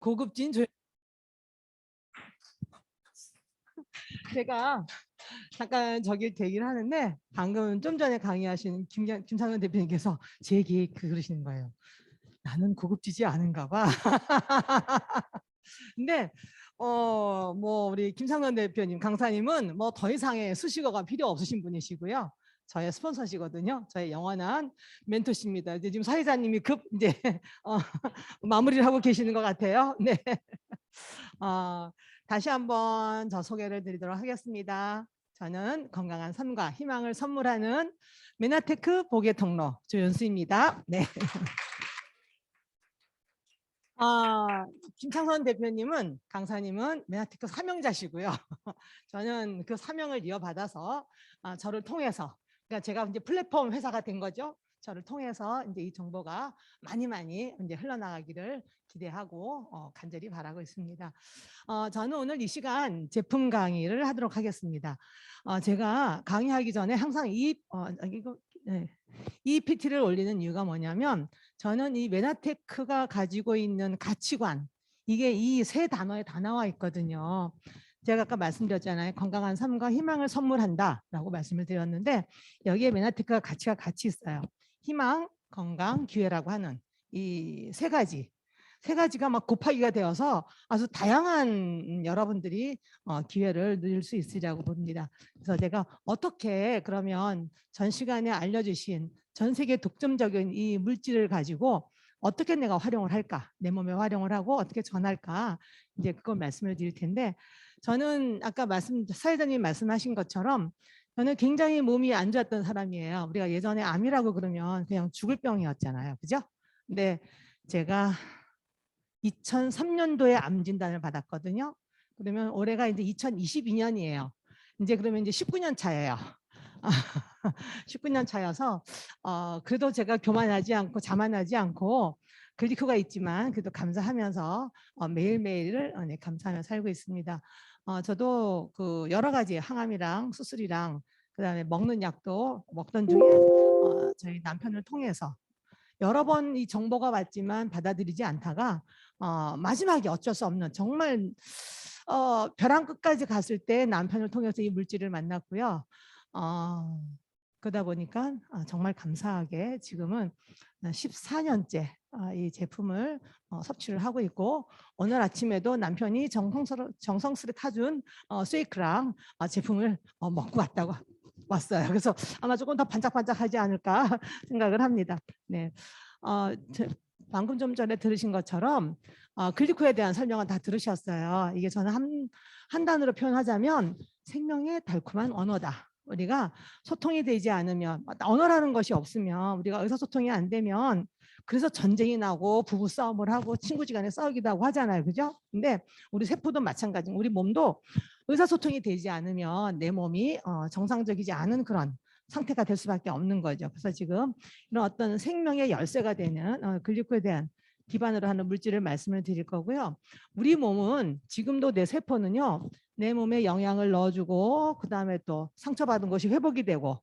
고급진 제가 잠깐 저기 대기를 하는데 방금 좀 전에 강의하신 김상현 대표님께서 제 얘기 그러시는 거예요. 나는 고급지지 않은가 봐. 근데 뭐 우리 김상현 대표님, 강사님은 뭐 더 이상의 수식어가 필요 없으신 분이시고요. 저의 스폰서시거든요. 저의 영원한 멘토십니다. 이제 지금 사회자님이 급 이제 마무리를 하고 계시는 것 같아요. 네. 다시 한번 저 소개를 드리도록 하겠습니다. 저는 건강한 삶과 희망을 선물하는 메나테크 보게 통로 조연수입니다. 네. 김창선 대표님은 강사님은 메나테크 사명자시고요. 저는 그 사명을 이어받아서 저를 통해서, 그러니까 제가 이제 플랫폼 회사가 된 거죠. 저를 통해서 이제 이 정보가 많이 이제 흘러나가기를 기대하고 간절히 바라고 있습니다. 저는 오늘 이 시간 제품 강의를 하도록 하겠습니다. 제가 강의하기 전에 항상 이 PT를 올리는 이유가 뭐냐면, 저는 이 메나테크가 가지고 있는 가치관, 이게 이 세 단어에 다 나와 있거든요. 제가 아까 말씀드렸잖아요. 건강한 삶과 희망을 선물한다라고 말씀을 드렸는데, 여기에 메나테크가 가치가 같이 있어요. 희망, 건강, 기회라고 하는 이 세 가지가 막 곱하기가 되어서 아주 다양한 여러분들이 기회를 누릴 수 있으리라고 봅니다. 그래서 제가 어떻게 그러면 전 시간에 알려주신 전 세계 독점적인 이 물질을 가지고 어떻게 내가 활용을 할까, 내 몸에 활용을 하고 어떻게 전할까, 이제 그걸 말씀을 드릴 텐데, 저는 아까 사회자님 말씀하신 것처럼 저는 굉장히 몸이 안 좋았던 사람이에요. 우리가 예전에 암이라고 그러면 그냥 죽을 병이었잖아요. 그죠? 근데 제가 2003년도에 암 진단을 받았거든요. 그러면 올해가 이제 2022년이에요. 이제 그러면 이제 19년 차예요. 19년 차여서 그래도 제가 교만하지 않고 자만하지 않고 글리코가 있지만 그래도 감사하면서 매일매일을 감사하며 살고 있습니다. 저도 그 여러 가지 항암이랑 수술이랑 그다음에 먹는 약도 먹던 중에 저희 남편을 통해서 여러 번 이 정보가 왔지만 받아들이지 않다가 마지막에 어쩔 수 없는 정말 벼랑 끝까지 갔을 때 남편을 통해서 이 물질을 만났고요. 그러다 보니까 정말 감사하게 지금은 14년째 이 제품을 섭취를 하고 있고, 오늘 아침에도 남편이 정성스레 타준 쉐이크랑 제품을 먹고 왔어요. 그래서 아마 조금 더 반짝반짝하지 않을까 생각을 합니다. 네, 방금 좀 전에 들으신 것처럼 글리코에 대한 설명은 다 들으셨어요. 이게 저는 한 단어로 표현하자면 생명의 달콤한 언어다. 우리가 소통이 되지 않으면, 언어라는 것이 없으면, 우리가 의사소통이 안 되면, 그래서 전쟁이 나고 부부싸움을 하고 친구지간에 싸우기도 하고 하잖아요. 그죠? 근데 우리 세포도 마찬가지, 우리 몸도 의사소통이 되지 않으면 내 몸이 정상적이지 않은 그런 상태가 될 수밖에 없는 거죠. 그래서 지금 이런 어떤 생명의 열쇠가 되는 글리코에 대한 기반으로 하는 물질을 말씀을 드릴 거고요. 우리 몸은 지금도 내 세포는요, 내 몸에 영양을 넣어주고 그다음에 또 상처받은 것이 회복이 되고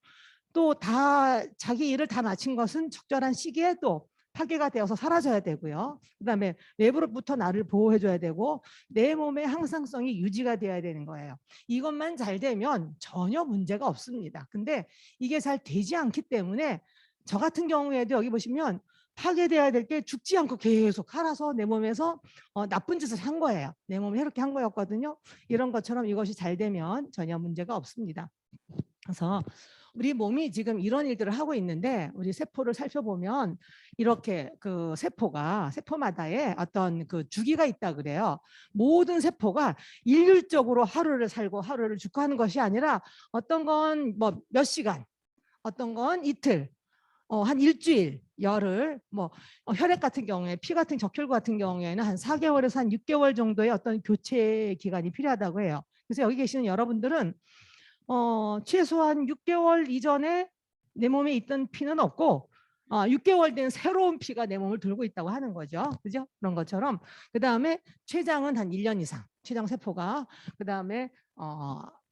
또 다 자기 일을 다 마친 것은 적절한 시기에 또 파괴가 되어서 사라져야 되고요. 그다음에 외부로부터 나를 보호해줘야 되고 내 몸의 항상성이 유지가 돼야 되는 거예요. 이것만 잘 되면 전혀 문제가 없습니다. 근데 이게 잘 되지 않기 때문에 저 같은 경우에도 여기 보시면 파괴돼야 될 게 죽지 않고 계속 살아서 내 몸에서 나쁜 짓을 한 거예요. 내 몸에 이렇게 한 거였거든요. 이런 것처럼 이것이 잘 되면 전혀 문제가 없습니다. 그래서 우리 몸이 지금 이런 일들을 하고 있는데, 우리 세포를 살펴보면 이렇게 그 세포마다의 어떤 그 주기가 있다 그래요. 모든 세포가 일률적으로 하루를 살고 하루를 죽고 하는 것이 아니라, 어떤 건 뭐 몇 시간, 어떤 건 이틀, 한 일주일, 열흘, 뭐 혈액 같은 경우에, 피 같은 적혈구 같은 경우에는 한 4개월에서 한 6개월 정도의 어떤 교체 기간이 필요하다고 해요. 그래서 여기 계시는 여러분들은 최소한 6개월 이전에 내 몸에 있던 피는 없고 6개월 된 새로운 피가 내 몸을 돌고 있다고 하는 거죠. 그죠? 그런 것처럼 그 다음에 췌장은 한 1년 이상, 췌장 세포가 그 다음에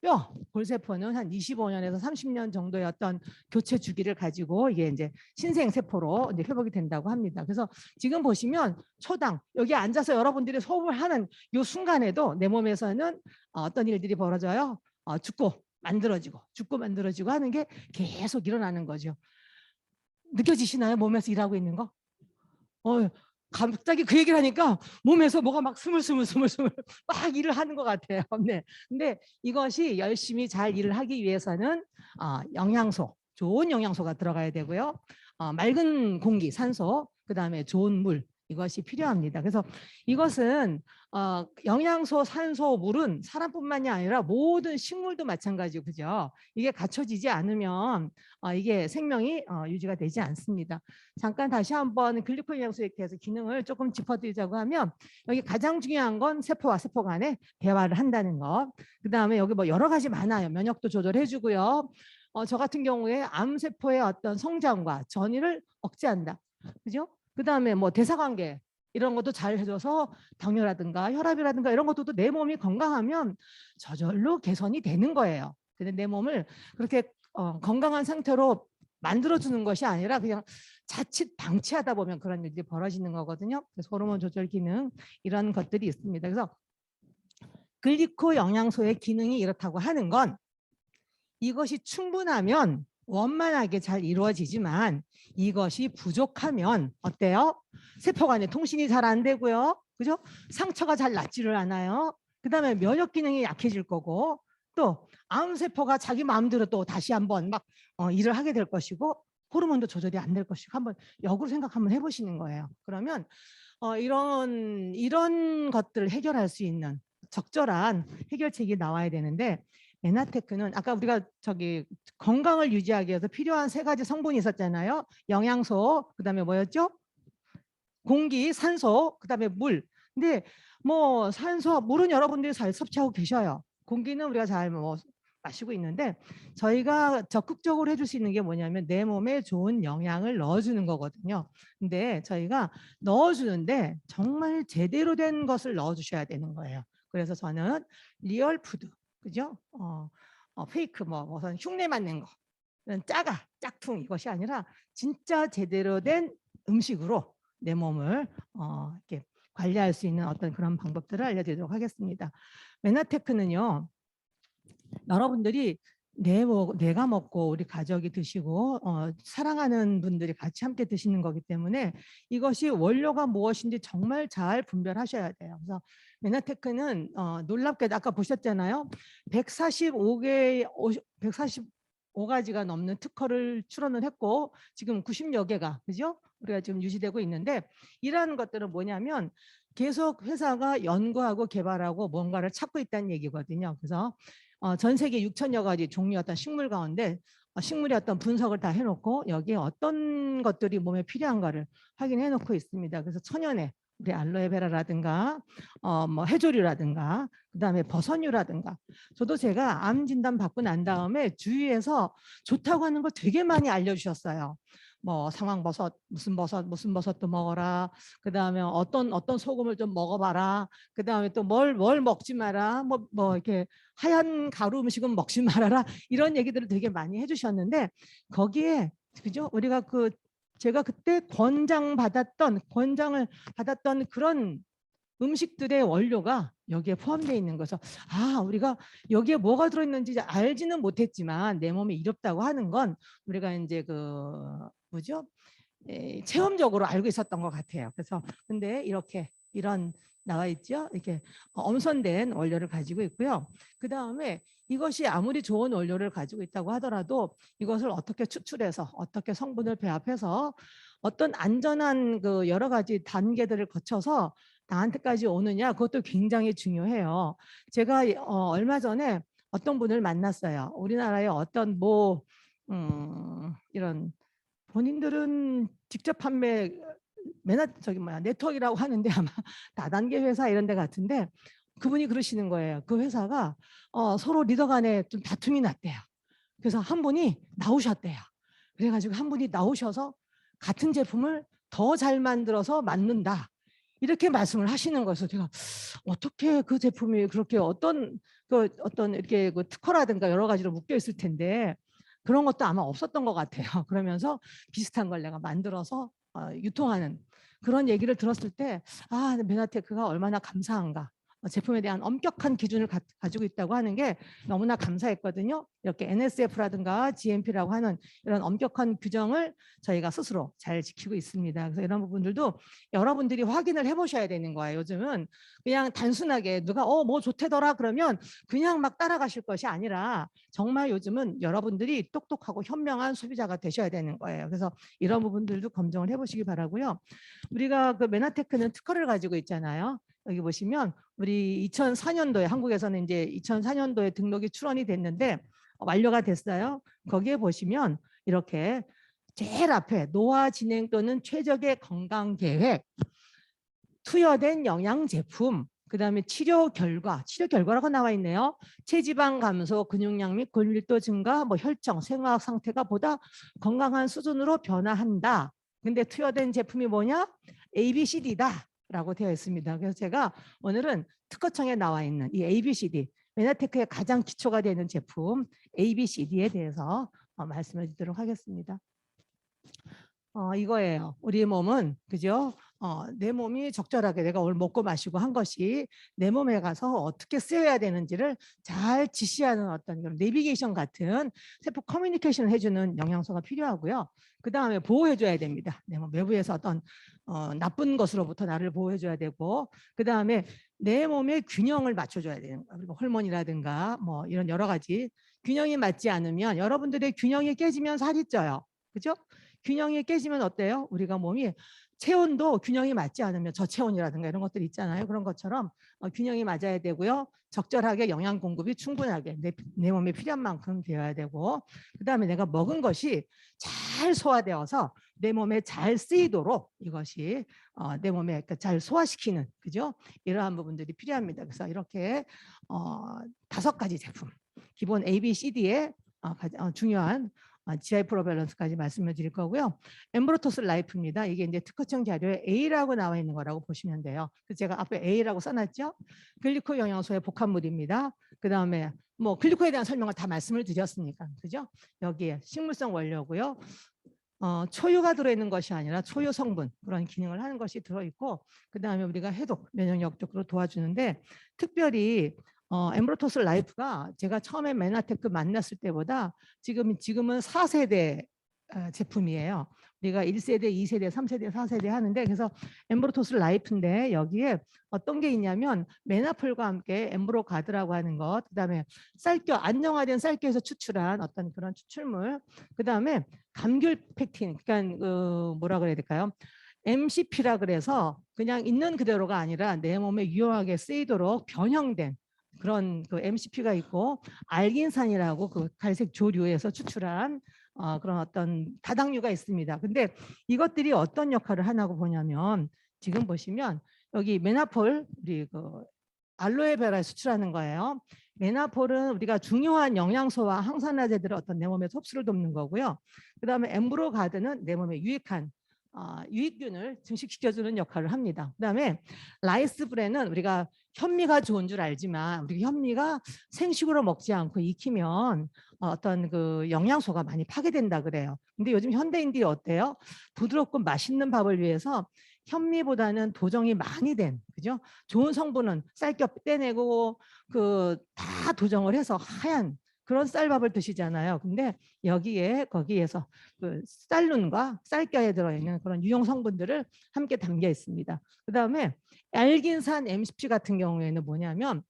뼈 골세포는 한 25년에서 30년 정도의 어떤 교체 주기를 가지고 이게 이제 신생 세포로 이제 회복이 된다고 합니다. 그래서 지금 보시면 초당 여기 앉아서 여러분들이 호흡을 하는 이 순간에도 내 몸에서는 어떤 일들이 벌어져요. 죽고 만들어지고 하는 게 계속 일어나는 거죠. 느껴지시나요? 몸에서 일하고 있는 거? 갑자기 그 얘기를 하니까 몸에서 뭐가 막 스물스물 막 일을 하는 것 같아요. 네. 근데 이것이 열심히 잘 일을 하기 위해서는 영양소, 좋은 영양소가 들어가야 되고요. 맑은 공기, 산소, 그다음에 좋은 물, 이것이 필요합니다. 그래서 이것은 영양소, 산소, 물은 사람뿐만이 아니라 모든 식물도 마찬가지고, 그죠? 이게 갖춰지지 않으면 이게 생명이 유지가 되지 않습니다. 잠깐 다시 한번 글리코겐 영양소에 대해서 기능을 조금 짚어드리자고 하면, 여기 가장 중요한 건 세포와 세포 간에 대화를 한다는 것. 그다음에 여기 뭐 여러 가지 많아요. 면역도 조절해주고요. 저 같은 경우에 암세포의 어떤 성장과 전이를 억제한다. 그죠? 그다음에 뭐 대사관계 이런 것도 잘 해줘서 당뇨라든가 혈압이라든가 이런 것도 내 몸이 건강하면 저절로 개선이 되는 거예요. 근데 내 몸을 그렇게 건강한 상태로 만들어주는 것이 아니라 그냥 자칫 방치하다 보면 그런 일이 벌어지는 거거든요. 그래서 호르몬 조절 기능 이런 것들이 있습니다. 그래서 글리코 영양소의 기능이 이렇다고 하는 건 이것이 충분하면 원만하게 잘 이루어지지만 이것이 부족하면 어때요? 세포 간의 통신이 잘 안 되고요. 그죠? 상처가 잘 낫지를 않아요. 그다음에 면역 기능이 약해질 거고, 또 암세포가 자기 마음대로 또 다시 한번 막 일을 하게 될 것이고, 호르몬도 조절이 안 될 것이고, 한번 역으로 생각 한번 해보시는 거예요. 그러면 이런 것들을 해결할 수 있는 적절한 해결책이 나와야 되는데, 메나테크는 아까 우리가 건강을 유지하기 위해서 필요한 3가지 성분이 있었잖아요. 영양소, 그다음에 뭐였죠? 공기, 산소, 그다음에 물. 근데 뭐 산소, 물은 여러분들이 잘 섭취하고 계셔요. 공기는 우리가 잘 마시고 있는데, 저희가 적극적으로 해줄 수 있는 게 뭐냐면 내 몸에 좋은 영양을 넣어주는 거거든요. 근데 저희가 넣어주는데 정말 제대로 된 것을 넣어주셔야 되는 거예요. 그래서 저는 리얼 푸드, 그죠? 페이크 무슨 흉내 맞는 거, 짝퉁 이것이 아니라 진짜 제대로 된 음식으로 내 몸을 이렇게 관리할 수 있는 어떤 그런 방법들을 알려드리도록 하겠습니다. 메나테크는요, 여러분들이 내가 먹고 우리 가족이 드시고 사랑하는 분들이 같이 함께 드시는 거기 때문에 이것이 원료가 무엇인지 정말 잘 분별하셔야 돼요. 그래서 메나테크는 놀랍게도 아까 보셨잖아요. 145가지가 넘는 특허를 출원을 했고 지금 90여 개가, 그죠? 우리가 지금 유지되고 있는데, 이러한 것들은 뭐냐면 계속 회사가 연구하고 개발하고 뭔가를 찾고 있다는 얘기거든요. 그래서 전 세계 6천여 가지 종류의 어떤 식물 가운데 식물의 어떤 분석을 다 해놓고 여기에 어떤 것들이 몸에 필요한가를 확인해 놓고 있습니다. 그래서 천연에 우리 알로에베라라든가 뭐 해조류라든가 그다음에 버섯류라든가, 저도 제가 암 진단 받고 난 다음에 주위에서 좋다고 하는 걸 되게 많이 알려주셨어요. 뭐 상황버섯, 무슨 버섯도 먹어라. 그다음에 어떤 소금을 좀 먹어봐라. 그다음에 또 뭘 먹지 마라. 뭐 이렇게 하얀 가루 음식은 먹지 말아라. 이런 얘기들을 되게 많이 해주셨는데, 거기에 그죠? 우리가 제가 그때 권장을 받았던 그런 음식들의 원료가 여기에 포함되어 있는 거죠. 우리가 여기에 뭐가 들어있는지 알지는 못했지만 내 몸에 이롭다고 하는 건 우리가 이제 체험적으로 알고 있었던 것 같아요. 그래서 근데 이런 나와 있죠. 이렇게 엄선된 원료를 가지고 있고요. 그 다음에 이것이 아무리 좋은 원료를 가지고 있다고 하더라도 이것을 어떻게 추출해서 어떻게 성분을 배합해서 어떤 안전한 여러 가지 단계들을 거쳐서 나한테까지 오느냐, 그것도 굉장히 중요해요. 제가 얼마 전에 어떤 분을 만났어요. 우리나라의 어떤 이런 본인들은 직접 판매 네트워크라고 하는데 아마 다단계 회사 이런 데 같은데, 그분이 그러시는 거예요. 그 회사가 서로 리더 간에 좀 다툼이 났대요. 그래서 한 분이 나오셨대요. 그래가지고 한 분이 나오셔서 같은 제품을 더 잘 만들어서 만든다. 이렇게 말씀을 하시는 거여서 제가 어떻게 그 제품이 그렇게 어떤 이렇게 그 특허라든가 여러 가지로 묶여 있을 텐데 그런 것도 아마 없었던 것 같아요. 그러면서 비슷한 걸 내가 만들어서 유통하는 그런 얘기를 들었을 때 메나테크가 얼마나 감사한가. 제품에 대한 엄격한 기준을 가지고 있다고 하는 게 너무나 감사했거든요. 이렇게 NSF라든가 GMP라고 하는 이런 엄격한 규정을 저희가 스스로 잘 지키고 있습니다. 그래서 이런 부분들도 여러분들이 확인을 해보셔야 되는 거예요. 요즘은 그냥 단순하게 누가 뭐 좋대더라 그러면 그냥 막 따라가실 것이 아니라 정말 요즘은 여러분들이 똑똑하고 현명한 소비자가 되셔야 되는 거예요. 그래서 이런 부분들도 검증을 해보시기 바라고요. 우리가 그 메나테크는 특허를 가지고 있잖아요. 여기 보시면 우리 2004년도에 한국에서는 이제 2004년도에 등록이 출원이 됐는데 완료가 됐어요. 거기에 보시면 이렇게 제일 앞에 노화 진행 또는 최적의 건강 계획, 투여된 영양 제품, 그다음에 치료 결과라고 나와 있네요. 체지방 감소, 근육량 및 근밀도 증가, 혈청, 생화학 상태가 보다 건강한 수준으로 변화한다. 근데 투여된 제품이 뭐냐? ABCD다. 라고 되어 있습니다. 그래서 제가 오늘은 특허청에 나와 있는 이 ABCD, 메나테크의 가장 기초가 되는 제품 ABCD에 대해서 말씀을 드리도록 하겠습니다. 이거예요. 우리 몸은 그죠? 내 몸이 적절하게 내가 오늘 먹고 마시고 한 것이 내 몸에 가서 어떻게 쓰여야 되는지를 잘 지시하는 어떤 그런 내비게이션 같은 세포 커뮤니케이션을 해주는 영양소가 필요하고요. 그 다음에 보호해줘야 됩니다. 내 몸 외부에서 어떤 나쁜 것으로부터 나를 보호해줘야 되고, 그 다음에 내 몸의 균형을 맞춰줘야 되는 거예요. 그리고 호르몬이라든가 이런 여러 가지 균형이 맞지 않으면 여러분들의 균형이 깨지면 살이 쪄요. 그죠? 균형이 깨지면 어때요? 우리가 몸이 체온도 균형이 맞지 않으면 저체온이라든가 이런 것들 있잖아요. 그런 것처럼 균형이 맞아야 되고요. 적절하게 영양 공급이 충분하게 내 몸에 필요한 만큼 되어야 되고, 그다음에 내가 먹은 것이 잘 소화되어서 내 몸에 잘 쓰이도록 이것이 내 몸에 잘 소화시키는, 그죠? 이러한 부분들이 필요합니다. 그래서 이렇게 5가지 제품, 기본 A, B, C, D의 중요한 GI 프로밸런스까지 말씀을 드릴 거고요. 엠브로토스 라이프입니다. 이게 이제 특허청 자료에 A라고 나와 있는 거라고 보시면 돼요. 그래서 제가 앞에 A라고 써놨죠. 글리코 영양소의 복합물입니다. 그 다음에 글리코에 대한 설명을 다 말씀을 드렸으니까, 그죠? 여기에 식물성 원료고요. 초유가 들어있는 것이 아니라 초유 성분, 그런 기능을 하는 것이 들어있고, 그 다음에 우리가 해독, 면역력 쪽으로 도와주는데, 특별히 엠브로토스 라이프가 제가 처음에 메나테크 만났을 때보다 지금은 4세대 제품이에요. 우리가 1세대, 2세대, 3세대, 4세대 하는데, 그래서 엠브로토스 라이프인데 여기에 어떤 게 있냐면 메나폴과 함께 엠브로가드라고 하는 것, 그다음에 쌀겨, 안정화된 쌀겨에서 추출한 어떤 그런 추출물, 그다음에 감귤 팩틴, 그러니까 뭐라 그래야 될까요? MCP라 그래서 그냥 있는 그대로가 아니라 내 몸에 유용하게 쓰이도록 변형된 그런 그 MCP가 있고, 알긴산이라고 그 갈색 조류에서 추출한 그런 어떤 다당류가 있습니다. 근데 이것들이 어떤 역할을 하냐고 보냐면, 지금 보시면 여기 메나폴, 우리 그 알로에베라에 수출하는 거예요. 메나폴은 우리가 중요한 영양소와 항산화제들을 어떤 내 몸에 흡수를 돕는 거고요. 그다음에 엠브로가드는 내 몸에 유익한 유익균을 증식시켜주는 역할을 합니다. 그다음에 라이스브레는 우리가 현미가 좋은 줄 알지만 우리 현미가 생식으로 먹지 않고 익히면 어떤 그 영양소가 많이 파괴된다 그래요. 근데 요즘 현대인들이 어때요? 부드럽고 맛있는 밥을 위해서 현미보다는 도정이 많이 된, 그죠? 좋은 성분은 쌀겨 떼내고 그 다 도정을 해서 하얀 그런 쌀밥을 드시잖아요. 근데 거기에서 그 쌀룬과 쌀겨에 들어있는 그런 유용 성분들을 함께 담겨 있습니다. 그다음에 알긴산 MCP 같은 경우에는 뭐냐면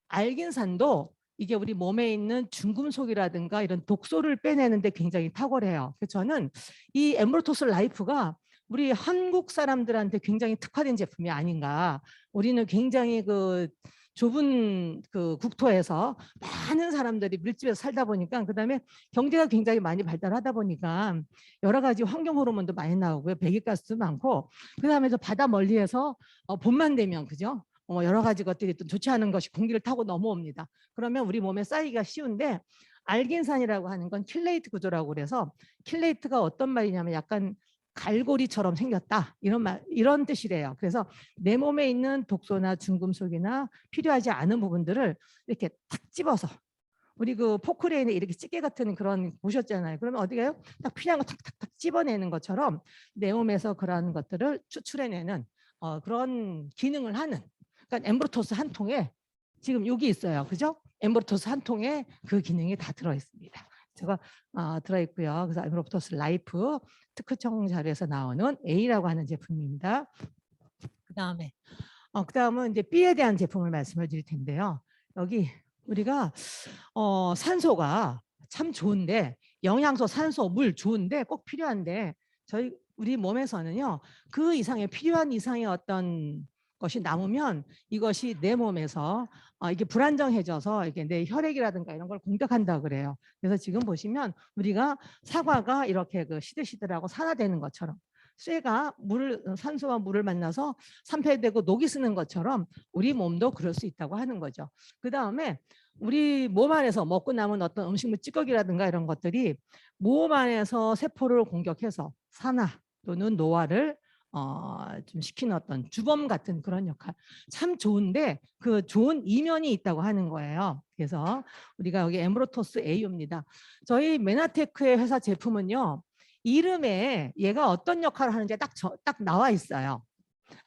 알긴산도 이게 우리 몸에 있는 중금속이라든가 이런 독소를 빼내는데 굉장히 탁월해요. 그래서 저는 이 엠브로토스 라이프가 우리 한국 사람들한테 굉장히 특화된 제품이 아닌가. 우리는 굉장히 그 좁은 그 국토에서 많은 사람들이 밀집해서 살다 보니까, 그다음에 경제가 굉장히 많이 발달하다 보니까 여러 가지 환경 호르몬도 많이 나오고요, 배기가스도 많고, 그다음에 저 바다 멀리에서 봄만 되면, 그죠? 여러 가지 것들이 또 좋지 않은 것이 공기를 타고 넘어옵니다. 그러면 우리 몸에 쌓이기가 쉬운데, 알긴산이라고 하는 건 킬레이트 구조라고 그래서, 킬레이트가 어떤 말이냐면 약간 갈고리처럼 생겼다. 이런 뜻이래요. 그래서 내 몸에 있는 독소나 중금속이나 필요하지 않은 부분들을 이렇게 탁 집어서 우리 그 포크레인에 이렇게 찌개 같은 그런 보셨잖아요. 그러면 어디 가요? 딱 필요한 거 탁탁탁 집어내는 것처럼 내 몸에서 그런 것들을 추출해내는 그런 기능을 하는. 그러니까 엠브로토스 한 통에 지금 여기 있어요. 그죠? 엠브로토스 한 통에 그 기능이 다 들어있습니다. 제가 들어있고요. 그래서 엠브로토스 라이프 특허청 자료에서 나오는 A라고 하는 제품입니다. 그다음은 이제 B에 대한 제품을 말씀을 드릴 텐데요. 여기 우리가 산소가 참 좋은데 영양소, 산소, 물 좋은데 꼭 필요한데 우리 몸에서는요 그 이상의 필요한 이상의 어떤 것이 남으면 이것이 내 몸에서 이게 불안정해져서 이게 내 혈액이라든가 이런 걸 공격한다 그래요. 그래서 지금 보시면 우리가 사과가 이렇게 그 시들시들하고 산화되는 것처럼 쇠가 산소와 물을 만나서 산패되고 녹이 쓰는 것처럼 우리 몸도 그럴 수 있다고 하는 거죠. 그 다음에 우리 몸 안에서 먹고 남은 어떤 음식물 찌꺼기라든가 이런 것들이 몸 안에서 세포를 공격해서 산화 또는 노화를 좀 시키는 어떤 주범 같은 그런 역할. 참 좋은데 그 좋은 이면이 있다고 하는 거예요. 그래서 우리가 여기 엠브로토스 A입니다. 저희 메나테크의 회사 제품은요. 이름에 얘가 어떤 역할을 하는지 딱 나와 있어요.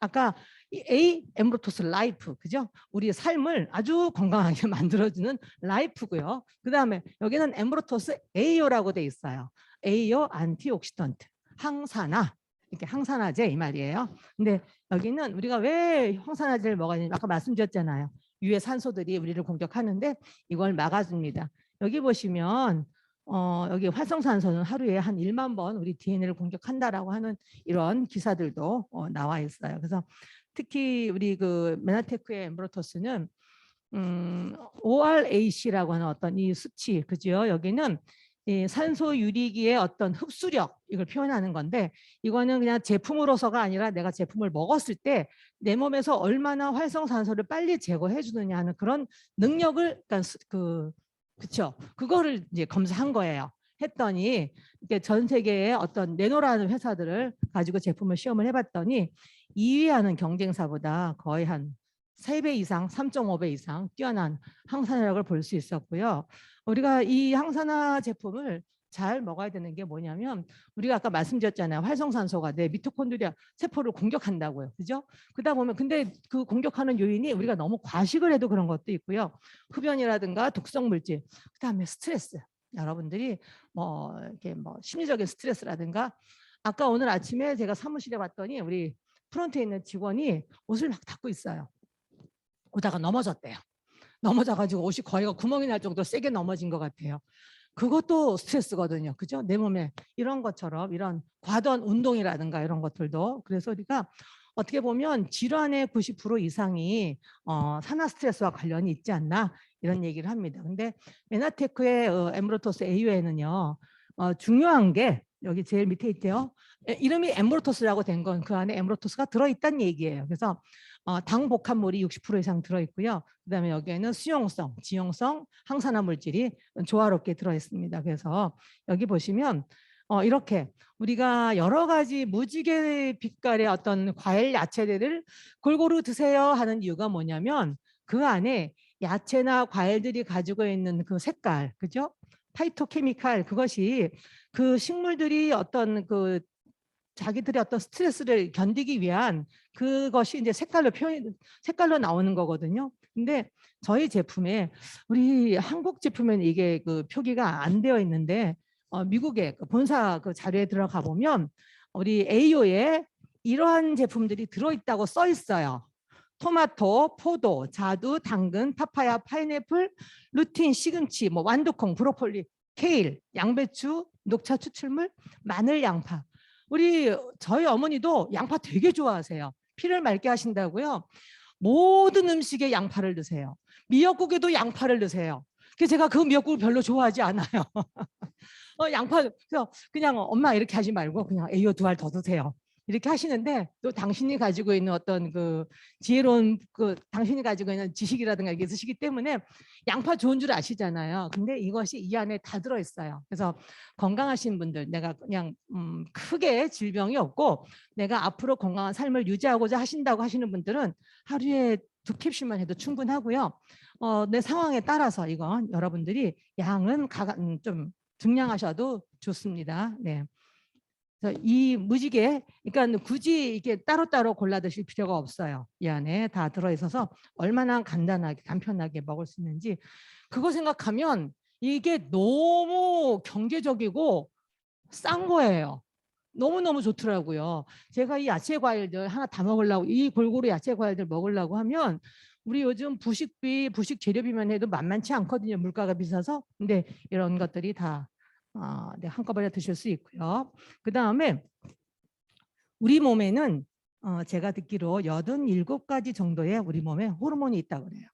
아까 A 엠브로토스 라이프, 그죠? 우리의 삶을 아주 건강하게 만들어주는 라이프고요. 그 다음에 여기는 엠브로토스 A오라고 돼 있어요. A오 안티옥시던트, 항산화, 이렇게 항산화제 이 말이에요. 근데 여기는 우리가 왜 항산화제를 먹었냐면 아까 말씀드렸잖아요. 유해 산소들이 우리를 공격하는데 이걸 막아줍니다. 여기 보시면 여기 활성산소는 하루에 한 1만 번 우리 DNA를 공격한다라고 하는 이런 기사들도 나와 있어요. 그래서 특히 우리 그 메나테크의 엠브로토스는 ORAC라고 하는 어떤 이 수치, 그죠? 여기는 이 산소 유리기의 어떤 흡수력 이걸 표현하는 건데 이거는 그냥 제품으로서가 아니라 내가 제품을 먹었을 때 내 몸에서 얼마나 활성산소를 빨리 제거해 주느냐 하는 그런 능력을 그러니까 그렇죠. 그거를 이제 검사한 거예요. 했더니 이게 전 세계의 어떤 네노라는 회사들을 가지고 제품을 시험을 해봤더니 2위 하는 경쟁사보다 거의 한 3배 이상, 3.5배 이상 뛰어난 항산화력을 볼 수 있었고요. 우리가 이 항산화 제품을 잘 먹어야 되는 게 뭐냐면 우리가 아까 말씀드렸잖아요. 활성산소가 내 미토콘드리아 세포를 공격한다고요. 그죠? 그러다 보면 근데 그 공격하는 요인이 우리가 너무 과식을 해도 그런 것도 있고요. 흡연이라든가 독성 물질, 그다음에 스트레스. 여러분들이 이렇게 심리적인 스트레스라든가 아까 오늘 아침에 제가 사무실에 봤더니 우리 프론트에 있는 직원이 옷을 막 닦고 있어요. 오다가 넘어졌대요. 넘어져가지고 옷이 거의 구멍이 날 정도로 세게 넘어진 것 같아요. 그것도 스트레스거든요. 그죠? 내 몸에 이런 것처럼 이런 과도한 운동이라든가 이런 것들도. 그래서 우리가 어떻게 보면 질환의 90% 이상이 산화 스트레스와 관련이 있지 않나 이런 얘기를 합니다. 근데 메나테크의 엠브로토스 AU에는요. 중요한 게 여기 제일 밑에 있대요. 이름이 엠브로토스라고 된 건 그 안에 엠브로토스가 들어있다는 얘기예요. 그래서 당 복합물이 60% 이상 들어있고요. 그다음에 여기에는 수용성, 지용성, 항산화 물질이 조화롭게 들어있습니다. 그래서 여기 보시면 이렇게 우리가 여러 가지 무지개 빛깔의 어떤 과일, 야채들을 골고루 드세요 하는 이유가 뭐냐면 그 안에 야채나 과일들이 가지고 있는 그 색깔, 그죠? 파이토케미칼, 그것이 그 식물들이 어떤 그 자기들의 어떤 스트레스를 견디기 위한 그것이 이제 색깔로 나오는 거거든요. 근데 저희 제품에 우리 한국 제품에는 이게 그 표기가 안 되어 있는데 미국의 그 본사 그 자료에 들어가 보면 우리 AO에 이러한 제품들이 들어있다고 써 있어요. 토마토, 포도, 자두, 당근, 파파야, 파인애플, 루틴, 시금치, 완두콩, 브로콜리, 케일, 양배추, 녹차 추출물, 마늘, 양파. 저희 어머니도 양파 되게 좋아하세요. 피를 맑게 하신다고요. 모든 음식에 양파를 넣으세요. 미역국에도 양파를 넣으세요. 그래서 제가 그 미역국을 별로 좋아하지 않아요. 양파 그냥 엄마 이렇게 하지 말고 그냥 에이오 2알 더 드세요. 이렇게 하시는데 또 당신이 가지고 있는 어떤 그 지혜로운 그 당신이 가지고 있는 지식이라든가 이게 있으시기 때문에 양파 좋은 줄 아시잖아요. 근데 이것이 이 안에 다 들어있어요. 그래서 건강하신 분들, 내가 그냥 크게 질병이 없고 내가 앞으로 건강한 삶을 유지하고자 하신다고 하시는 분들은 하루에 2캡슐만 해도 충분하고요. 내 상황에 따라서 이건 여러분들이 양은 좀 증량하셔도 좋습니다. 네. 그래서 이 무지개, 그러니까 굳이 이게 따로따로 골라 드실 필요가 없어요. 이 안에 다 들어있어서 얼마나 간단하게 간편하게 먹을 수 있는지 그거 생각하면 이게 너무 경제적이고 싼 거예요. 너무너무 좋더라고요. 제가 이 야채 과일들 하나 다 먹으려고 이 골고루 야채 과일들 먹으려고 하면 우리 요즘 부식비, 부식 재료비만 해도 만만치 않거든요. 물가가 비싸서. 근데 이런 것들이 다 네, 한꺼번에 드실 수 있고요. 그 다음에 우리 몸에는 제가 듣기로 87가지 정도의 우리 몸에 호르몬이 있다고 그래요.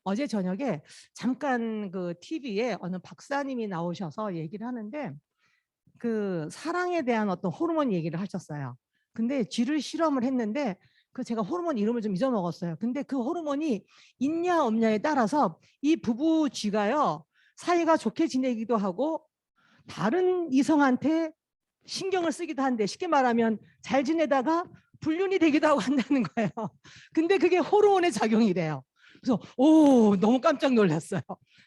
어제 저녁에 잠깐 그 TV에 어느 박사님이 나오셔서 얘기를 하는데 그 사랑에 대한 어떤 호르몬 얘기를 하셨어요. 근데 쥐를 실험을 했는데 그 제가 호르몬 이름을 좀 잊어먹었어요. 근데 그 호르몬이 있냐 없냐에 따라서 이 부부 쥐가요 사이가 좋게 지내기도 하고 다른 이성한테 신경을 쓰기도 한데 쉽게 말하면 잘 지내다가 불륜이 되기도 하고 한다는 거예요. 근데 그게 호르몬의 작용이래요. 그래서 오 너무 깜짝 놀랐어요.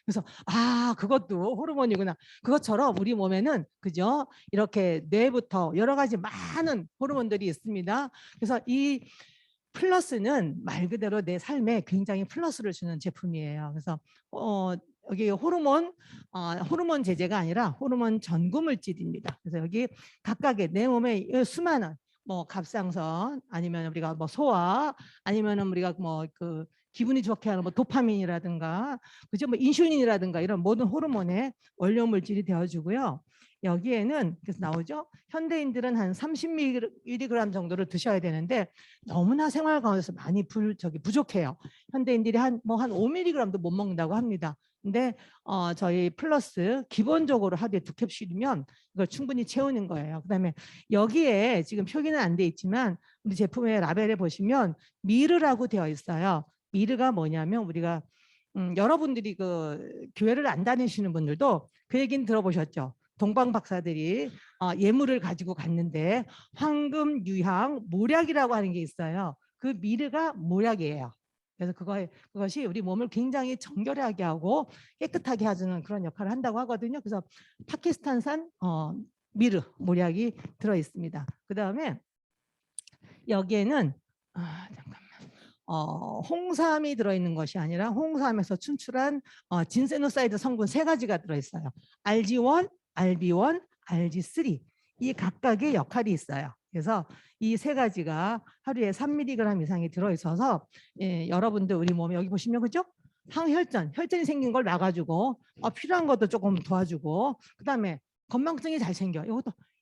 그래서 아 그것도 호르몬이구나. 그것처럼 우리 몸에는 그죠? 이렇게 뇌부터 여러 가지 많은 호르몬들이 있습니다. 그래서 이 플러스는 말 그대로 내 삶에 굉장히 플러스를 주는 제품이에요. 그래서 여기 호르몬 제제가 아니라 호르몬 전구 물질입니다. 그래서 여기 각각의 내 몸에 수많은 뭐 갑상선 아니면 우리가 뭐 소화 아니면 우리가 뭐 그 기분이 좋게 하는 뭐 도파민이라든가 그죠 뭐 인슐린이라든가 이런 모든 호르몬의 원료 물질이 되어주고요. 여기에는 그래서 나오죠. 현대인들은 한 30mg 정도를 드셔야 되는데 너무나 생활 가운데서 많이 부족해요. 현대인들이 한 5mg도 못 먹는다고 합니다. 근데 저희 플러스 기본적으로 하루에 2캡슐이면 이걸 충분히 채우는 거예요. 그다음에 여기에 지금 표기는 안 돼 있지만 우리 제품의 라벨에 보시면 미르라고 되어 있어요. 미르가 뭐냐면 우리가 여러분들이 그 교회를 안 다니시는 분들도 그 얘기는 들어보셨죠. 동방 박사들이 예물을 가지고 갔는데 황금, 유향, 모략이라고 하는 게 있어요. 그 미르가 모략이에요. 그래서 그것이 우리 몸을 굉장히 정결하게 하고 깨끗하게 해주는 그런 역할을 한다고 하거든요. 그래서 파키스탄산 미르, 모략이 들어 있습니다. 그 다음에 여기에는 잠깐만. 홍삼이 들어있는 것이 아니라 홍삼에서 추출한 진세노사이드 성분 3가지가 들어있어요. RG1, RB1, RG3 이 각각의 역할이 있어요. 그래서 이 3가지가 하루에 3mg 이상이 들어있어서 여러분들 우리 몸에 여기 보시면 그죠? 혈전이 생긴 걸 막아주고 필요한 것도 조금 도와주고 그 다음에 건망증이 잘 생겨.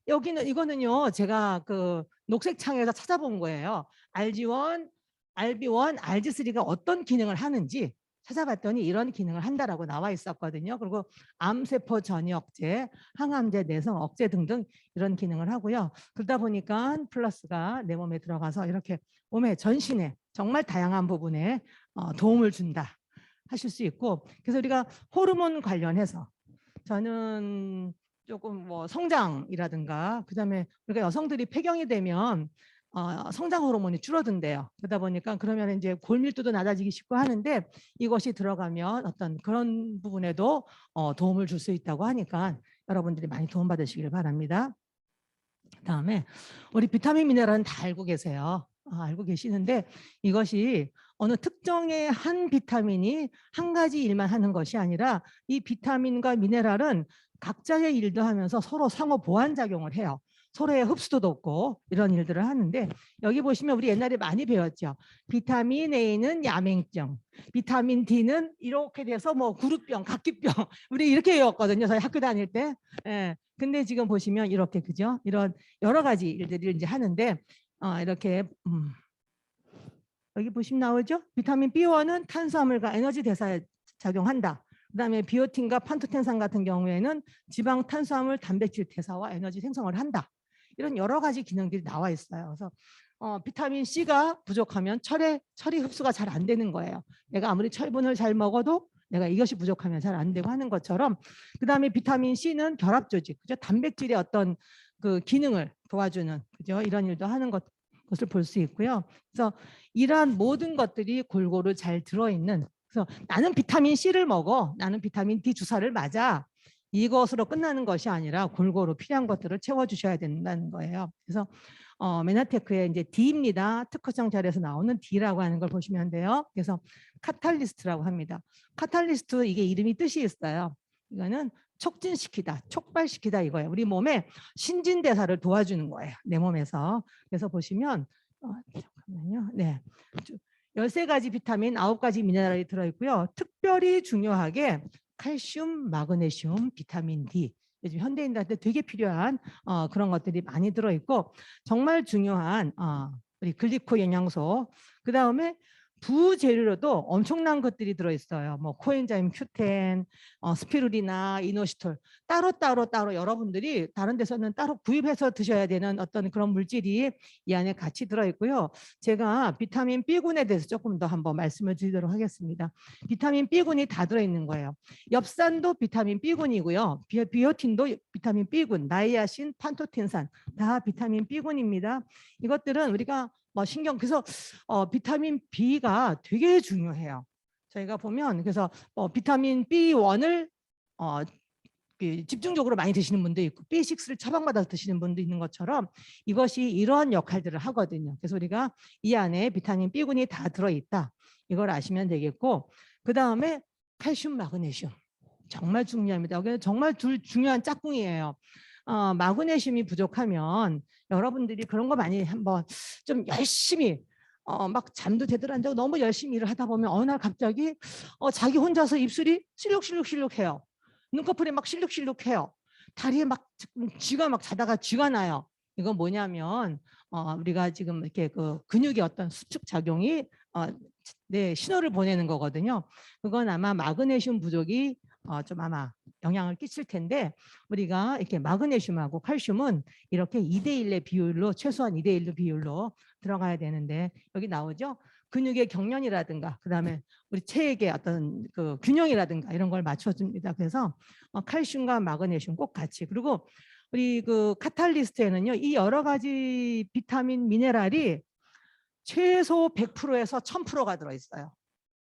이거는요 제가 그 녹색 창에서 찾아본 거예요. RG1, RB1, RG3가 어떤 기능을 하는지 찾아봤더니 이런 기능을 한다라고 나와 있었거든요. 그리고 암세포 전이 억제, 항암제, 내성 억제 등등 이런 기능을 하고요. 그러다 보니까 플러스가 내 몸에 들어가서 이렇게 몸의 전신에 정말 다양한 부분에 도움을 준다 하실 수 있고 그래서 우리가 호르몬 관련해서 저는 조금 뭐 성장이라든가 그다음에 우리가 여성들이 폐경이 되면 성장 호르몬이 줄어든대요. 그러다 보니까 그러면 이제 골밀도도 낮아지기 쉽고 하는데 이것이 들어가면 어떤 그런 부분에도 도움을 줄 수 있다고 하니까 여러분들이 많이 도움받으시길 바랍니다. 그다음에 우리 비타민 미네랄은 다 알고 계세요. 알고 계시는데 이것이 어느 특정의 한 비타민이 한 가지 일만 하는 것이 아니라 이 비타민과 미네랄은 각자의 일도 하면서 서로 상호 보완 작용을 해요. 서로의 흡수도 돕고 이런 일들을 하는데 여기 보시면 우리 옛날에 많이 배웠죠. 비타민 A는 야맹증, 비타민 D는 이렇게 돼서 뭐 구루병, 각기병 우리 이렇게 외웠거든요. 저희 학교 다닐 때. 예. 근데 지금 보시면 이렇게 그죠? 이런 여러 가지 일들을 이제 하는데 이렇게 여기 보시면 나오죠? 비타민 B1은 탄수화물과 에너지 대사에 작용한다. 그다음에 비오틴과 판토텐산 같은 경우에는 지방, 탄수화물, 단백질 대사와 에너지 생성을 한다. 이런 여러 가지 기능들이 나와 있어요. 그래서 비타민 C가 부족하면 철이 흡수가 잘 안 되는 거예요. 내가 아무리 철분을 잘 먹어도 내가 이것이 부족하면 잘 안 되고 하는 것처럼, 그다음에 비타민 C는 결합 조직, 그죠? 단백질의 어떤 그 기능을 도와주는, 그죠? 이런 일도 하는 것을 볼 수 있고요. 그래서 이러한 모든 것들이 골고루 잘 들어있는, 그래서 나는 비타민 C를 먹어, 나는 비타민 D 주사를 맞아, 이것으로 끝나는 것이 아니라 골고루 필요한 것들을 채워주셔야 된다는 거예요. 그래서 메나테크의 이제 D입니다. 특허청 자료에서 나오는 D라고 하는 걸 보시면 돼요. 그래서 카탈리스트라고 합니다. 카탈리스트, 이게 이름이 뜻이 있어요. 이거는 촉진시키다, 촉발시키다 이거예요. 우리 몸에 신진대사를 도와주는 거예요. 내 몸에서. 그래서 보시면 잠깐만요. 네. 13가지 비타민, 9가지 미네랄이 들어있고요. 특별히 중요하게 칼슘, 마그네슘, 비타민 D, 요즘 현대인들한테 되게 필요한 그런 것들이 많이 들어있고, 정말 중요한 우리 글리코 영양소, 그 다음에 부재료로도 엄청난 것들이 들어있어요. 뭐 코엔자임 Q10, 스피루리나, 이노시톨, 따로 여러분들이 다른 데서는 따로 구입해서 드셔야 되는 어떤 그런 물질이 이 안에 같이 들어있고요. 제가 비타민 B군에 대해서 조금 더 한번 말씀을 드리도록 하겠습니다. 비타민 B군이 다 들어있는 거예요. 엽산도 비타민 B군이고요. 비오틴도 비타민 B군, 나이아신, 판토텐산 다 비타민 B군입니다. 이것들은 우리가 뭐 그래서 비타민 B가 되게 중요해요. 저희가 보면 그래서 비타민 B1을 집중적으로 많이 드시는 분도 있고 B6를 처방받아서 드시는 분도 있는 것처럼 이것이 이러한 역할들을 하거든요. 그래서 우리가 이 안에 비타민 B군이 다 들어있다, 이걸 아시면 되겠고, 그 다음에 칼슘, 마그네슘 정말 중요합니다. 정말 둘 중요한 짝꿍이에요. 마그네슘이 부족하면 여러분들이 그런 거 많이 한번 좀 열심히 막 잠도 제대로 안 자고 너무 열심히 일을 하다 보면 어느 날 갑자기 자기 혼자서 입술이 실룩실룩해요. 눈꺼풀이 막 실룩실룩해요. 다리에 막 쥐가 막 자다가 쥐가 나요. 이건 뭐냐면 우리가 지금 이렇게 그 근육의 어떤 수축 작용이 네, 신호를 보내는 거거든요. 그건 아마 마그네슘 부족이 좀 아마 영향을 끼칠 텐데, 우리가 이렇게 마그네슘하고 칼슘은 이렇게 2대1의 비율로, 최소한 2대1의 비율로 들어가야 되는데, 여기 나오죠? 근육의 경련이라든가 그다음에 우리 체액의 어떤 그 균형이라든가 이런 걸 맞춰줍니다. 그래서 칼슘과 마그네슘 꼭 같이, 그리고 우리 그 카탈리스트에는요, 이 여러 가지 비타민 미네랄이 최소 100%에서 1000%가 들어있어요.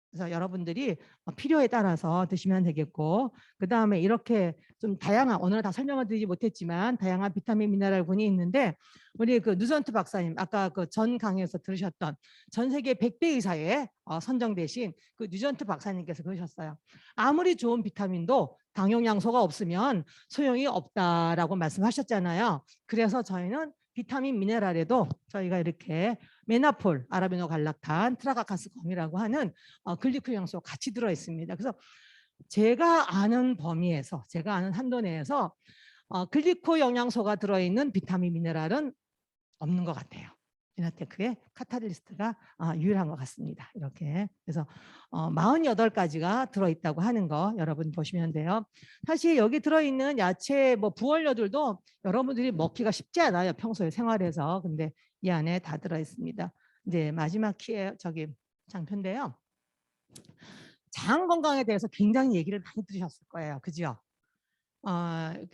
그래서 여러분들이 필요에 따라서 드시면 되겠고, 그 다음에 이렇게 좀 다양한, 오늘 다 설명을 드리지 못했지만 다양한 비타민 미네랄군이 있는데, 우리 그 누전트 박사님 아까 그 전 강의에서 들으셨던 전 세계 100대 의사에 선정되신 그 누전트 박사님께서 그러셨어요. 아무리 좋은 비타민도 당용양소가 없으면 소용이 없다라고 말씀하셨잖아요. 그래서 저희는 비타민 미네랄에도 저희가 이렇게 메나폴, 아라비노갈락탄, 트라가카스검이라고 하는 글리코 영양소 같이 들어 있습니다. 그래서 제가 아는 범위에서, 제가 아는 한도 내에서 글리코 영양소가 들어있는 비타민 미네랄은 없는 것 같아요. 미나테크의 카탈리스트가 유일한 것 같습니다. 이렇게 그래서 48가지가 들어있다고 하는 거 여러분 보시면 돼요. 사실 여기 들어있는 야채 뭐 부원료들도 여러분들이 먹기가 쉽지 않아요, 평소에 생활에서. 근데 이 안에 다 들어있습니다. 이제 마지막 키에 저기 장표인데요. 장 건강에 대해서 굉장히 얘기를 많이 들으셨을 거예요, 그죠?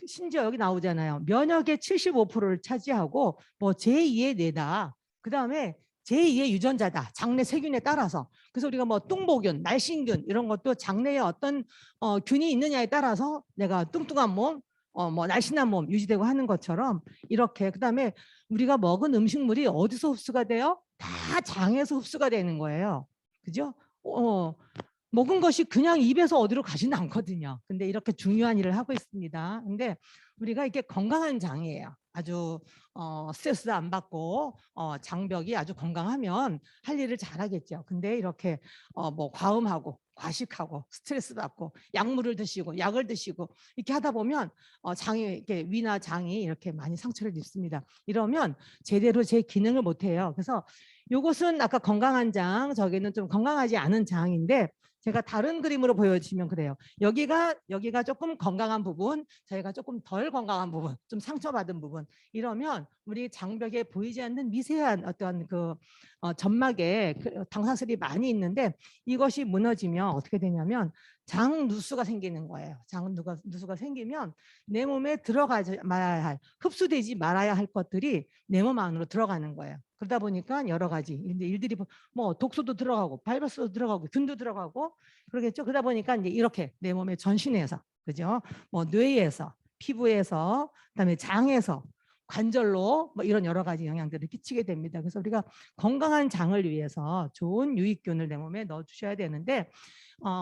심지어 여기 나오잖아요. 면역의 75%를 차지하고 뭐 제2의 뇌다, 그 다음에 제2의 유전자다, 장내 세균에 따라서. 그래서 우리가 뭐 뚱보균, 날씬균 이런 것도 장내에 어떤 균이 있느냐에 따라서 내가 뚱뚱한 몸, 뭐 날씬한 몸 유지되고 하는 것처럼, 이렇게 그 다음에 우리가 먹은 음식물이 어디서 흡수가 돼요? 다 장에서 흡수가 되는 거예요, 그죠? 먹은 것이 그냥 입에서 어디로 가지는 않거든요. 근데 이렇게 중요한 일을 하고 있습니다. 근데 우리가 이게 건강한 장이에요. 아주 스트레스 안 받고 장벽이 아주 건강하면 할 일을 잘하겠죠. 근데 이렇게 뭐 과음하고 과식하고 스트레스 받고 약물을 드시고 약을 드시고 이렇게 하다 보면 장이 이렇게 위나 장이 이렇게 많이 상처를 입습니다. 이러면 제대로 제 기능을 못 해요. 그래서 이것은 아까 건강한 장, 저기는 좀 건강하지 않은 장인데, 제가 다른 그림으로 보여주시면 그래요. 여기가 조금 건강한 부분, 저희가 조금 덜 건강한 부분, 좀 상처받은 부분. 이러면 우리 장벽에 보이지 않는 미세한 어떤 그 점막에 당사슬이 많이 있는데 이것이 무너지면 어떻게 되냐면 장누수가 생기는 거예요. 장누수가 생기면 내 몸에 들어가지 말아야 할, 흡수되지 말아야 할 것들이 내 몸 안으로 들어가는 거예요. 그러다 보니까 여러 가지 일들이 뭐 독소도 들어가고 바이러스도 들어가고 균도 들어가고 그러겠죠. 그러다 보니까 이제 이렇게 내 몸의 전신에서, 그죠? 뭐 뇌에서, 피부에서, 그다음에 장에서, 관절로 뭐 이런 여러 가지 영향들을 끼치게 됩니다. 그래서 우리가 건강한 장을 위해서 좋은 유익균을 내 몸에 넣어 주셔야 되는데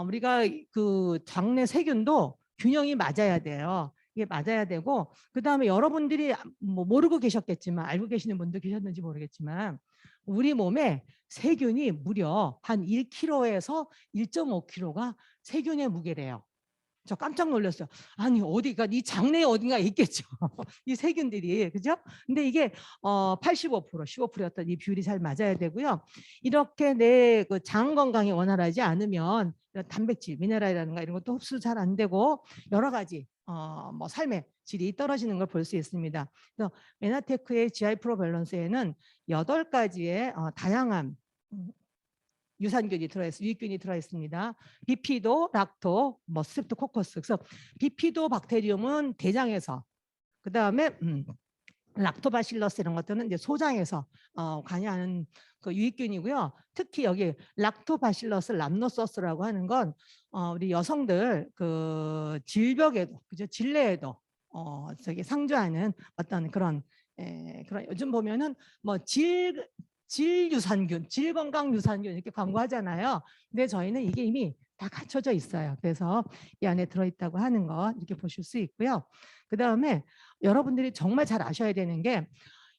우리가 그 장내 세균도 균형이 맞아야 돼요. 이게 맞아야 되고 그다음에 여러분들이 뭐 모르고 계셨겠지만 알고 계시는 분도 계셨는지 모르겠지만 우리 몸에 세균이 무려 한 1kg에서 1.5kg가 세균의 무게래요. 저 깜짝 놀랐어요. 아니 어디가 이 장내에 어딘가 있겠죠. 이 세균들이, 그죠? 근데 이게 85% 15%였던 이 비율이 잘 맞아야 되고요. 이렇게 내 그 장 건강이 원활하지 않으면 단백질, 미네랄이라든가 이런 것도 흡수 잘 안 되고 여러 가지 뭐 삶의 질이 떨어지는 걸 볼 수 있습니다. 그래서 메나테크의 GI 프로 밸런스에는 8가지의 다양한 유산균이 들어있습니다. 유익균이 들어있습니다. 비피도, 락토, 뭐 스트립토코커스. 그래서 비피도 박테리움은 대장에서, 그 다음에 락토바실러스 이런 것들은 이제 소장에서 관여하는 그 유익균이고요. 특히 여기 락토바실러스 람노소스라고 하는 건 우리 여성들 그 질벽에도, 그죠? 질내에도 저기 상주하는 어떤 그런 그런 요즘 보면은 뭐 질유산균, 질건강유산균 이렇게 광고하잖아요. 근데 저희는 이게 이미 다 갖춰져 있어요. 그래서 이 안에 들어있다고 하는 거 이렇게 보실 수 있고요. 그 다음에 여러분들이 정말 잘 아셔야 되는 게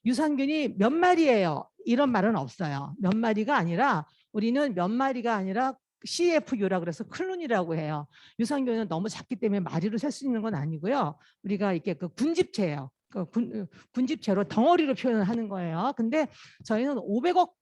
유산균이 몇 마리예요. 이런 말은 없어요. 몇 마리가 아니라 우리는 몇 마리가 아니라 CFU라 그래서 클론이라고 해요. 유산균은 너무 작기 때문에 마리로 셀 수 있는 건 아니고요. 우리가 이렇게 그 군집체예요. 그 군집체로 덩어리로 표현을 하는 거예요. 근데 저희는 500억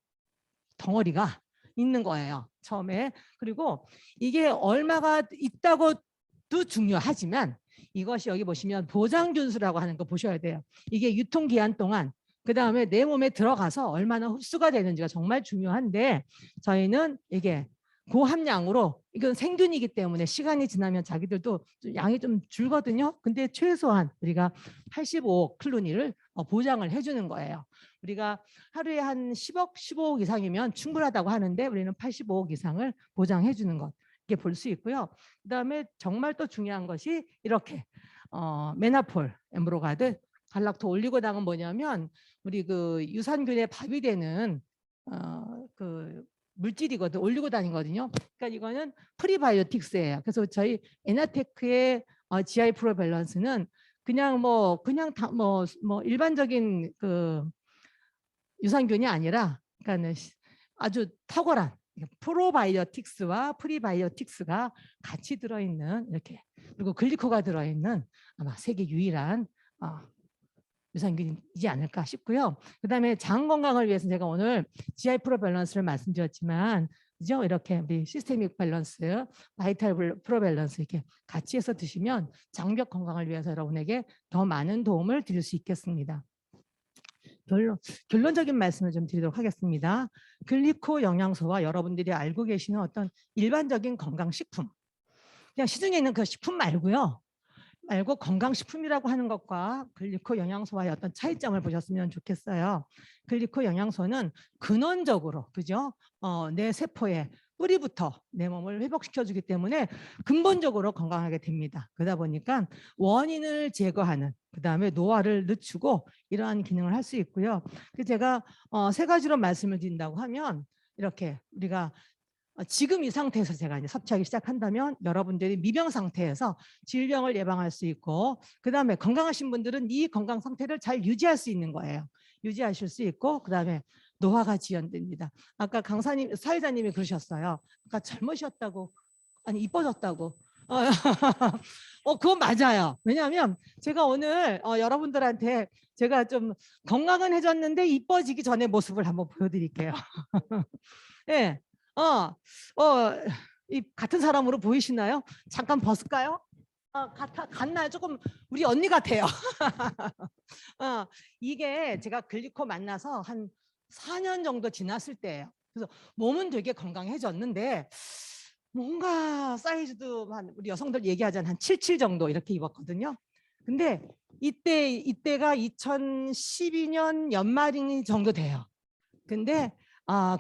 덩어리가 있는 거예요. 처음에. 그리고 이게 얼마가 있다고도 중요하지만 이것이 여기 보시면 보장균수라고 하는 거 보셔야 돼요. 이게 유통기한 동안 그 다음에 내 몸에 들어가서 얼마나 흡수가 되는지가 정말 중요한데 저희는 이게 고함량으로 이건 생균이기 때문에 시간이 지나면 자기들도 양이 좀 줄거든요. 근데 최소한 우리가 85 클로니를 보장을 해주는 거예요. 우리가 하루에 한 10억, 15억 이상이면 충분하다고 하는데 우리는 85억 이상을 보장해 주는 것. 이렇게 볼 수 있고요. 그다음에 정말 또 중요한 것이 이렇게 메나폴, 엠브로가드, 갈락토 올리고당은 뭐냐면 우리 그 유산균의 밥이 되는 그 물질이거든, 올리고당이거든요. 그러니까 이거는 프리바이오틱스예요. 그래서 저희 에나테크의 GI 프로 밸런스는 그냥 뭐 일반적인 그 유산균이 아니라 그러니까 아주 탁월한 프로바이오틱스와 프리바이오틱스가 같이 들어있는 이렇게 그리고 글리코가 들어있는 아마 세계 유일한 유산균이지 않을까 싶고요. 그다음에 장 건강을 위해서 제가 오늘 GI 프로 밸런스를 말씀드렸지만 그죠? 이렇게 우리 시스테믹 밸런스, 바이탈 프로 밸런스 이렇게 같이 해서 드시면 장벽 건강을 위해서 여러분에게 더 많은 도움을 드릴 수 있겠습니다. 결론적인 말씀을 좀 드리도록 하겠습니다. 글리코 영양소와 여러분들이 알고 계시는 어떤 일반적인 건강식품, 그냥 시중에 있는 그 식품 말고 건강식품이라고 하는 것과 글리코 영양소와의 어떤 차이점을 보셨으면 좋겠어요. 글리코 영양소는 근원적으로, 그죠? 내 세포의 뿌리부터 내 몸을 회복시켜주기 때문에 근본적으로 건강하게 됩니다. 그러다 보니까 원인을 제거하는, 그 다음에 노화를 늦추고 이러한 기능을 할 수 있고요. 제가 3가지로 말씀을 드린다고 하면 이렇게 우리가 지금 이 상태에서 제가 이제 섭취하기 시작한다면 여러분들이 미병 상태에서 질병을 예방할 수 있고 그다음에 건강하신 분들은 이 건강 상태를 잘 유지할 수 있는 거예요. 유지하실 수 있고 그다음에 노화가 지연됩니다. 아까 강사님, 사회자님이 그러셨어요. 아까 젊으셨다고, 아니 이뻐졌다고. 그건 맞아요. 왜냐하면 제가 오늘 여러분들한테 제가 좀 건강은 해졌는데 이뻐지기 전의 모습을 한번 보여드릴게요. 네. 어, 이 같은 사람으로 보이시나요? 잠깐 벗을까요? 같나요? 조금 우리 언니 같아요. 이게 제가 글리코 만나서 한 4년 정도 지났을 때예요. 그래서 몸은 되게 건강해졌는데 뭔가 사이즈도 우리 여성들 얘기하자면 한 77 정도 이렇게 입었거든요. 근데 이때가 2012년 연말 정도 돼요. 근데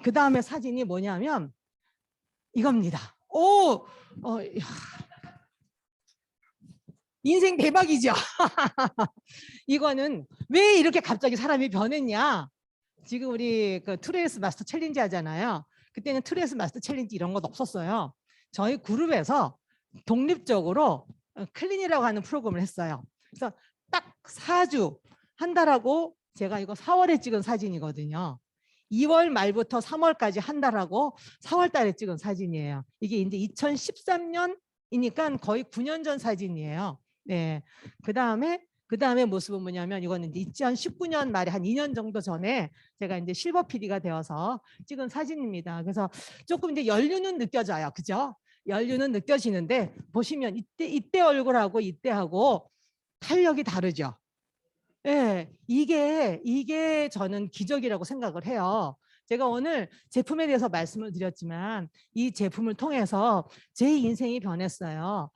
그 다음에 사진이 뭐냐면 이겁니다. 인생 대박이죠. 이거는 왜 이렇게 갑자기 사람이 변했냐? 지금 우리 그 트레이스 마스터 챌린지 하잖아요. 그때는 트레이스 마스터 챌린지 이런 것 없었어요. 저희 그룹에서 독립적으로 클린이라고 하는 프로그램을 했어요. 그래서 딱 4주 한 달하고 제가 이거 4월에 찍은 사진이거든요. 2월 말부터 3월까지 한 달하고 4월 달에 찍은 사진이에요. 이게 이제 2013년이니까 거의 9년 전 사진이에요. 네. 그다음에 모습은 뭐냐면 이거는 이제 2019년 말에 한 2년 정도 전에 제가 이제 실버 PD가 되어서 찍은 사진입니다. 그래서 조금 이제 연륜은 느껴져요. 그죠? 연륜은 느껴지는데 보시면 이때 얼굴하고 이때하고 탄력이 다르죠. 예, 이게 저는 기적이라고 생각을 해요. 제가 오늘 제품에 대해서 말씀을 드렸지만 이 제품을 통해서 제 인생이 변했어요.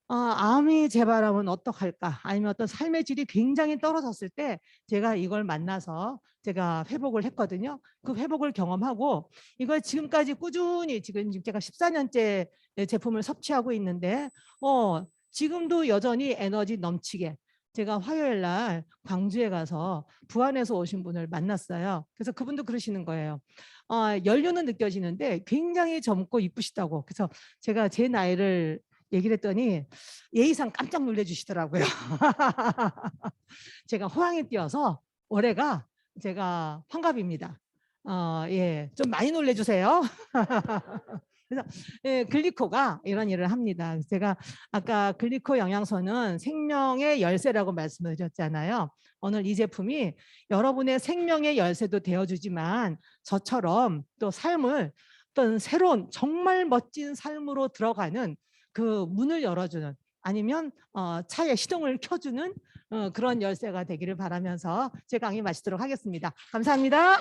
암이 재발하면 어떡할까? 아니면 어떤 삶의 질이 굉장히 떨어졌을 때 제가 이걸 만나서 제가 회복을 했거든요. 그 회복을 경험하고 이걸 지금까지 꾸준히 지금 제가 14년째 제품을 섭취하고 있는데 지금도 여전히 에너지 넘치게 제가 화요일 날 광주에 가서 부안에서 오신 분을 만났어요. 그래서 그분도 그러시는 거예요. 연륜은 느껴지는데 굉장히 젊고 이쁘시다고. 그래서 제가 제 나이를 얘기를 했더니 예의상 깜짝 놀래주시더라고요. 제가 호황에 뛰어서 올해가 제가 환갑입니다. 예, 좀 많이 놀래주세요. 그래서 예, 글리코가 이런 일을 합니다. 제가 아까 글리코 영양소는 생명의 열쇠라고 말씀을 드렸잖아요. 오늘 이 제품이 여러분의 생명의 열쇠도 되어주지만 저처럼 또 삶을 어떤 새로운 정말 멋진 삶으로 들어가는 그 문을 열어주는 아니면 차의 시동을 켜주는 그런 열쇠가 되기를 바라면서 제 강의 마치도록 하겠습니다. 감사합니다.